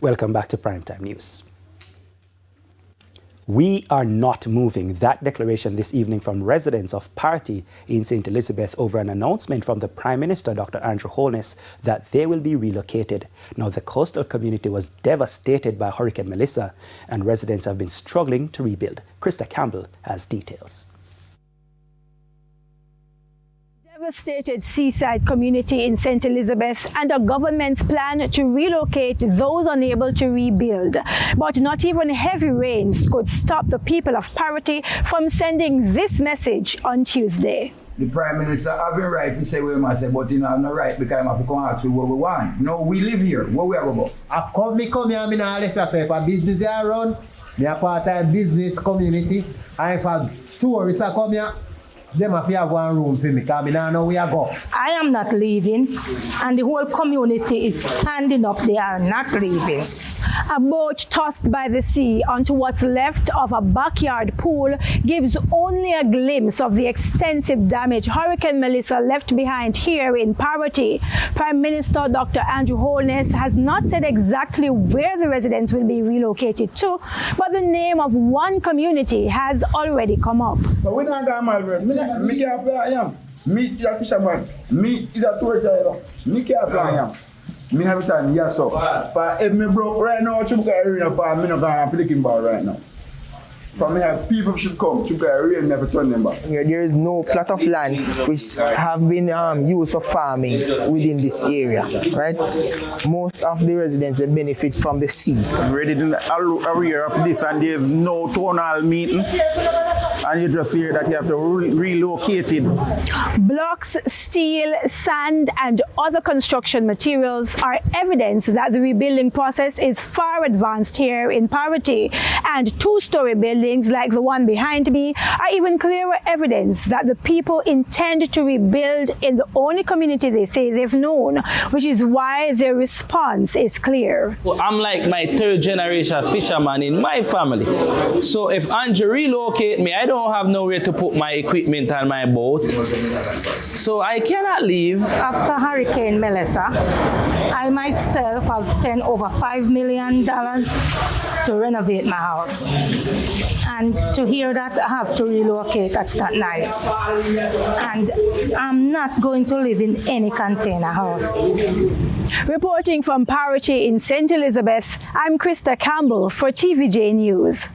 Welcome back to Primetime News. We are not moving. That declaration this evening from residents of Parottee in St. Elizabeth over an announcement from the Prime Minister, Dr. Andrew Holness, that they will be relocated. Now, the coastal community was devastated by Hurricane Melissa, and residents have been struggling to rebuild. Krista Campbell has details. Devastated seaside community in St. Elizabeth and a government's plan to relocate those unable to rebuild. But not even heavy rains could stop the people of Parottee from sending this message on Tuesday. The Prime Minister have been right to say what he must say, but I'm not right because I'm going to ask you what we want. No, we live here. What we have about? I come here, I'm left for business there around. I'm a part-time business community. And if a tourist come here, them have to have one room for me because I don't know where I go. I am not leaving, and the whole community is standing up. They are not leaving. A boat tossed by the sea onto what's left of a backyard pool gives only a glimpse of the extensive damage Hurricane Melissa left behind here in Parottee. Prime Minister Dr. Andrew Holness has not said exactly where the residents will be relocated to, but the name of one community has already come up. But we don't got Malvern. Me can't play him. Me is a fisherman. Me is a tour driver. Me can't play him. Me have time, yes, so. But if me broke right now, Chumka area for me not gonna play him ball right now. For me have people should come, Chumka area never turn them back. There is no plot of land which have been used for farming within this area, right? Most of the residents they benefit from the sea. Ready to area of this and there's no town hall meeting. And you just hear that you have to relocate it. Blocks, steel, sand, and other construction materials are evidence that the rebuilding process is far advanced here in Parottee. And two-story buildings like the one behind me are even clearer evidence that the people intend to rebuild in the only community they say they've known, which is why their response is clear. I'm like my third generation fisherman in my family. So if Andrew relocate me, I don't have nowhere to put my equipment on my boat. So I cannot leave. After Hurricane Melissa, I myself have spent over $5 million to renovate my house. And to hear that I have to relocate, that's not nice. And I'm not going to live in any container house. Reporting from Parottee in St. Elizabeth, I'm Krista Campbell for TVJ News.